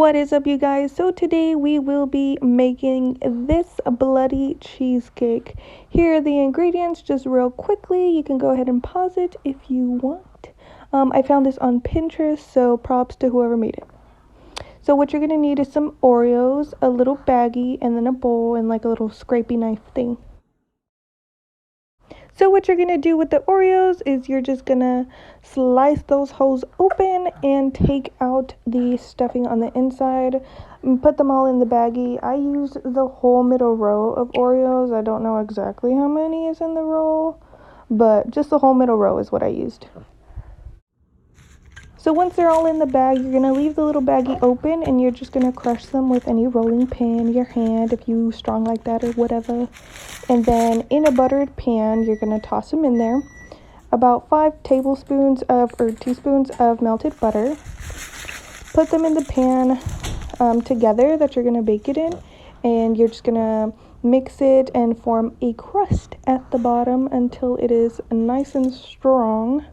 What is up, you guys? So today we will be making this bloody cheesecake. Here are the ingredients just real quickly. You can go ahead and pause it if you want. I found this on Pinterest, so props to whoever made it. So what you're going to need is some Oreos, a little baggie, and then a bowl and like a little scrapey knife thing. So what you're going to do with the Oreos is you're just going to slice those holes open and take out the stuffing on the inside and put them all in the baggie. I used the whole middle row of Oreos. I don't know exactly how many is in the roll, but just the whole middle row is what I used. So once they're all in the bag, you're going to leave the little baggie open and you're just going to crush them with any rolling pin, your hand, if you strong like that or whatever. And then in a buttered pan, you're going to toss them in there. About 5 teaspoons of melted butter. Put them in the pan together that you're going to bake it in. And you're just going to mix it and form a crust at the bottom until it is nice and strong.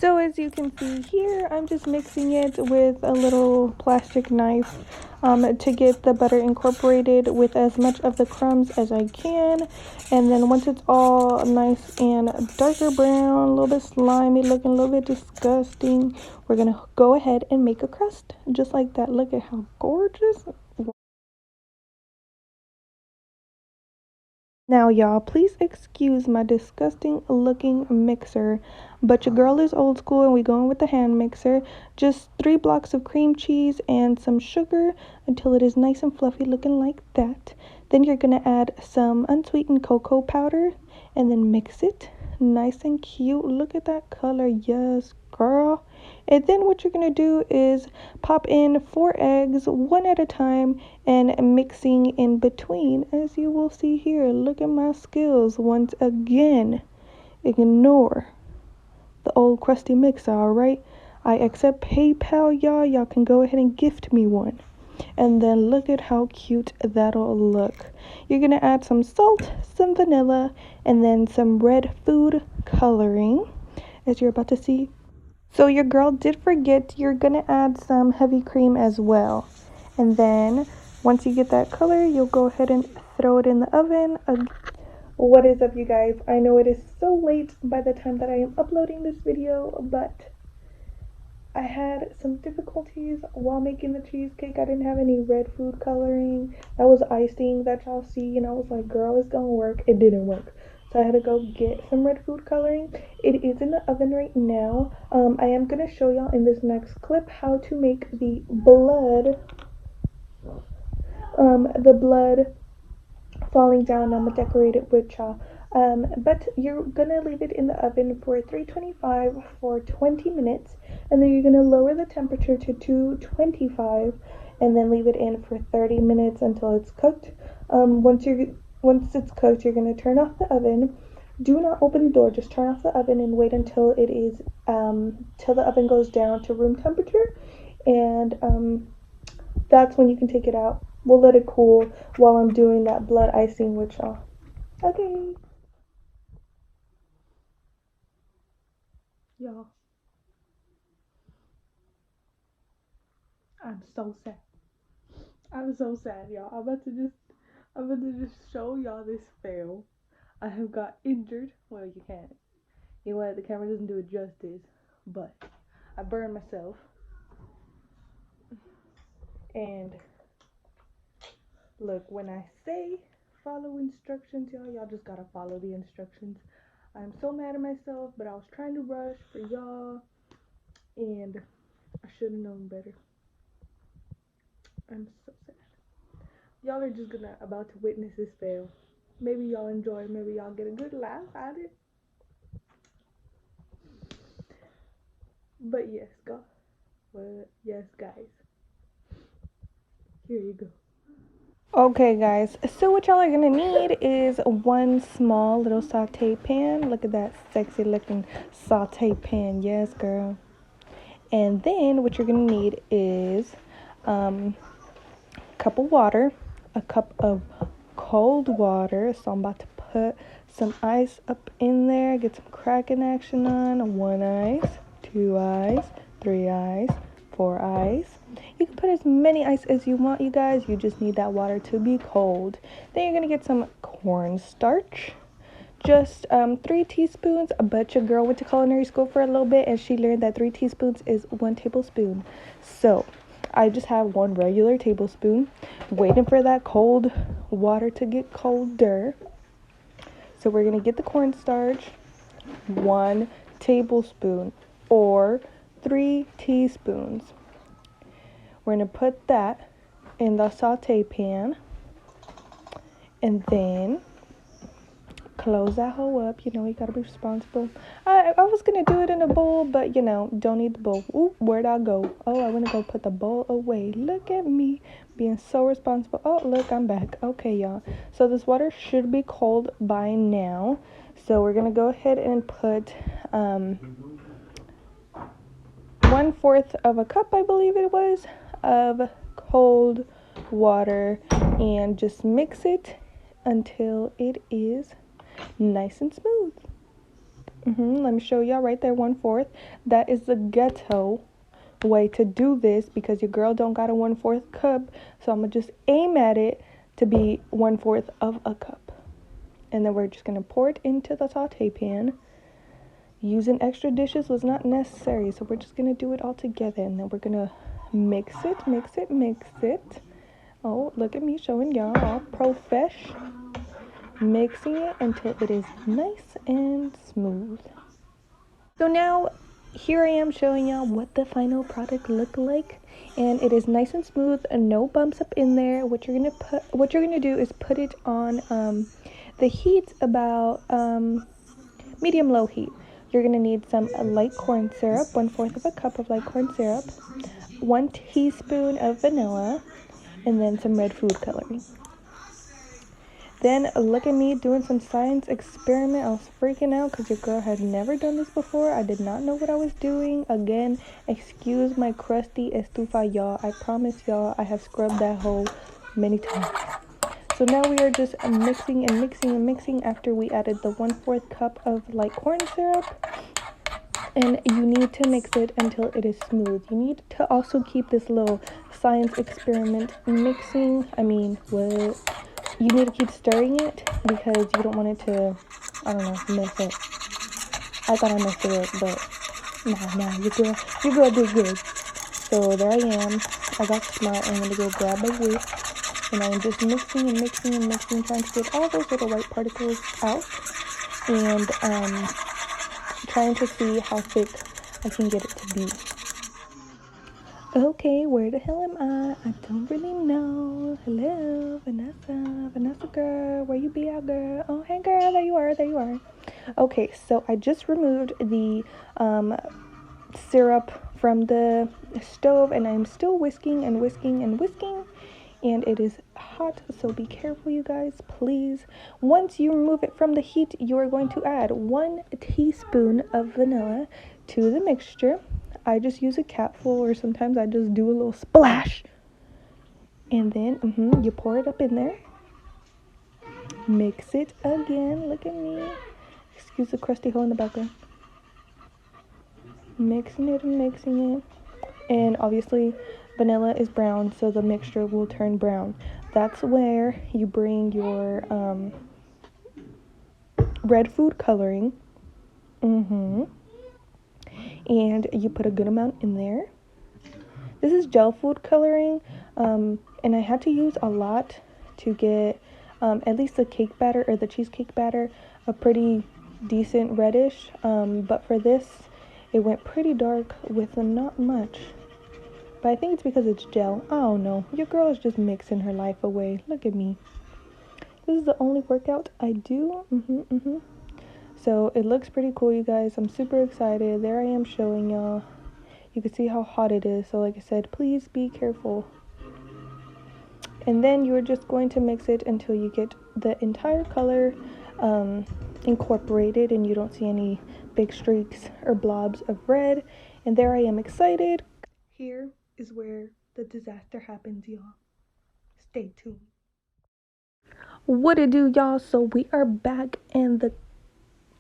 So as you can see here, I'm just mixing it with a little plastic knife to get the butter incorporated with as much of the crumbs as I can. And then once it's all nice and darker brown, a little bit slimy looking, a little bit disgusting, we're going to go ahead and make a crust just like that. Look at how gorgeous. Now, y'all, please excuse my disgusting looking mixer, but your girl is old school and we going with the hand mixer. Just 3 blocks of cream cheese and some sugar until it is nice and fluffy looking like that. Then you're going to add some unsweetened cocoa powder and then mix it nice and cute. Look at that color. Yes, girl. And then what you're going to do is pop in 4 eggs, one at a time, and mixing in between, as you will see here. Look at my skills once again. Ignore the old crusty mixer, alright? I accept PayPal, y'all. Y'all can go ahead and gift me one. And then look at how cute that'll look. You're going to add some salt, some vanilla, and then some red food coloring, as you're about to see. So your girl did forget, you're going to add some heavy cream as well. And then once you get that color, you'll go ahead and throw it in the oven. What is up, you guys? I know it is so late by the time that I am uploading this video, but I had some difficulties while making the cheesecake. I didn't have any red food coloring. That was icing that y'all see, and I was like, girl, it's gonna work. It didn't work. So I had to go get some red food coloring. It is in the oven right now. I am going to show y'all in this next clip how to make the blood falling down. I'm going to decorate it with y'all. But you're going to leave it in the oven for 325 for 20 minutes. And then you're going to lower the temperature to 225 and then leave it in for 30 minutes until it's cooked. Once it's cooked, you're going to turn off the oven. Do not open the door. Just turn off the oven and wait until it is, till the oven goes down to room temperature. And that's when you can take it out. We'll let it cool while I'm doing that blood icing with y'all. Okay. Y'all. I'm so sad. I'm so sad, y'all. I'm about to just show y'all this fail. I have got injured. Well, you can't. You know what? The camera doesn't do it justice. But I burned myself. And look, when I say follow instructions, y'all just gotta follow the instructions. I'm so mad at myself, but I was trying to rush for y'all. And I should have known better. I'm so sad. Y'all are just about to witness this fail. Maybe y'all enjoy, maybe y'all get a good laugh at it. But yes, guys. Here you go. Okay, guys, so what y'all are gonna need is 1 small little saute pan. Look at that sexy looking saute pan. Yes, girl. And then what you're gonna need is a cup of water, a cup of cold water. So I'm about to put some ice up in there, get some cracking action on. 1 ice, 2 ice, 3 ice, 4 ice. You can put as many ice as you want, you guys. You just need that water to be cold. Then you're gonna get some cornstarch. Just 3 teaspoons, but your girl went to culinary school for a little bit and she learned that 3 teaspoons is 1 tablespoon. So I just have 1 regular tablespoon, waiting for that cold water to get colder. So we're gonna get the cornstarch, 1 tablespoon or 3 teaspoons. We're gonna put that in the saute pan and then close that hole up. You know, you gotta be responsible. I was gonna do it in a bowl, but you know, don't need the bowl. Oop, where'd I go? Oh, I went to go put the bowl away. Look at me being so responsible. Oh, look, I'm back. Okay, y'all. So this water should be cold by now. So we're gonna go ahead and put 1/4 of a cup, I believe it was, of cold water and just mix it until it is nice and smooth. Let me show y'all right there, 1/4. That is the ghetto way to do this because your girl don't got a 1/4 cup. So I'm gonna just aim at it to be 1/4 of a cup. And then we're just gonna pour it into the saute pan. Using extra dishes was not necessary, so we're just gonna do it all together. And then we're gonna mix it, mix it, mix it. Oh, look at me showing y'all all profesh. Mixing it until it is nice and smooth. So now here I am showing y'all what the final product looked like, and it is nice and smooth and no bumps up in there. What you're gonna do is put it on the heat about medium low heat. You're gonna need some light corn syrup, 1/4 of a cup of light corn syrup, 1 teaspoon of vanilla, and then some red food coloring. Then look at me doing some science experiment. I was freaking out because your girl had never done this before. I did not know what I was doing. Again, excuse my crusty estufa, y'all. I promise y'all I have scrubbed that hole many times. So now we are just mixing and mixing and mixing after we added the 1/4 cup of light corn syrup. And you need to mix it until it is smooth. You need to also keep this little science experiment mixing. You need to keep stirring it because you don't want it to, I don't know, mess up. I thought I messed it up, but nah, your girl did good. So there I am. I got smart. I'm gonna go grab a whisk, and I'm just mixing and mixing and mixing, trying to get all those little white particles out, and trying to see how thick I can get it to be. Okay, where the hell am I? I don't really know. Hello, Vanessa girl, where you be at, girl? Oh, hey girl, there you are. Okay, so I just removed the syrup from the stove, and I'm still whisking and whisking and whisking, and it is hot, so be careful, you guys, please. Once you remove it from the heat, you are going to add 1 teaspoon of vanilla to the mixture. I just use a capful, or sometimes I just do a little splash. And then you pour it up in there. Mix it again. Look at me. Excuse the crusty hole in the background. Mixing it and mixing it. And obviously vanilla is brown, so the mixture will turn brown. That's where you bring your red food coloring. And you put a good amount in there. This is gel food coloring, and I had to use a lot to get at least the cake batter or the cheesecake batter a pretty decent reddish, but for this it went pretty dark with not much. But I think it's because it's gel. I don't know. Your girl is just mixing her life away. Look at me. This is the only workout I do. So it looks pretty cool, you guys. I'm super excited. There I am showing y'all. You can see how hot it is. So like I said, please be careful. And then you're just going to mix it until you get the entire color incorporated and you don't see any big streaks or blobs of red. And there I am excited. Here is where the disaster happens, y'all. Stay tuned. What it do, y'all? So we are back, and the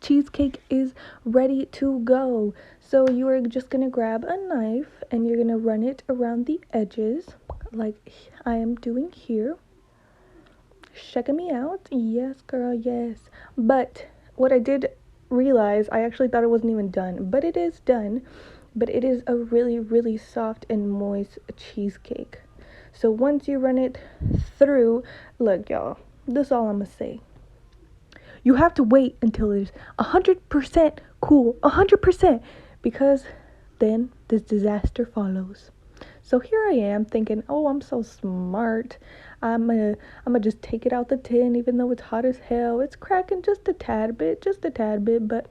cheesecake is ready to go. So you are just gonna grab a knife and you're gonna run it around the edges like I am doing here. Checking me out. Yes, girl, yes. But what I did realize, I actually thought it wasn't even done, but it is done. But it is a really, really soft and moist cheesecake. So once you run it through, look, y'all, this is all I'm gonna say. You have to wait until it's 100% cool, 100%, because then this disaster follows. So here I am thinking, oh, I'm so smart. I'm gonna just take it out the tin, even though it's hot as hell. It's cracking just a tad bit, but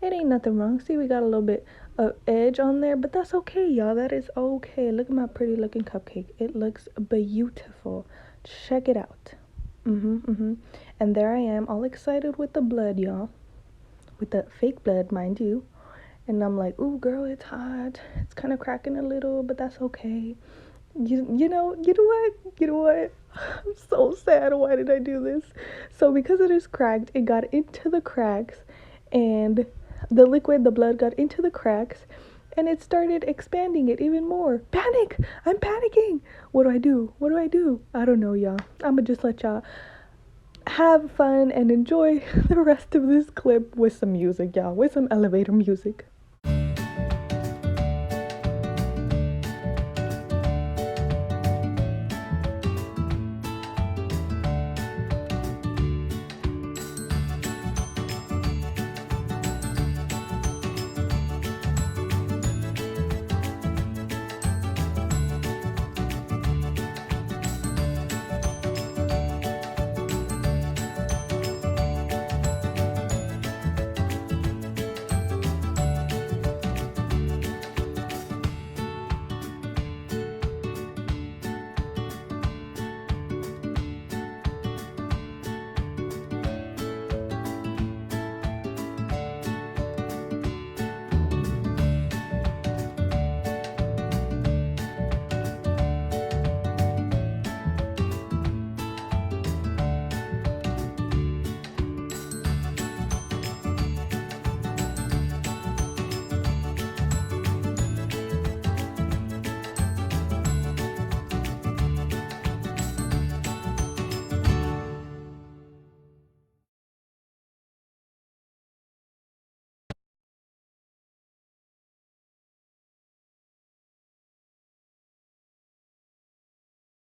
it ain't nothing wrong. See, we got a little bit of edge on there, but that's okay, y'all. That is okay. Look at my pretty looking cupcake. It looks beautiful. Check it out. And there I am, all excited with the blood, y'all. With the fake blood, mind you. And I'm like, ooh, girl, it's hot. It's kind of cracking a little, but that's okay. You know what? I'm so sad. Why did I do this? So because it is cracked, it got into the cracks, and the blood got into the cracks, and it started expanding it even more. Panic! I'm panicking. What do I do? I don't know, y'all. I'ma just let y'all have fun and enjoy the rest of this clip with some music, y'all. With some elevator music.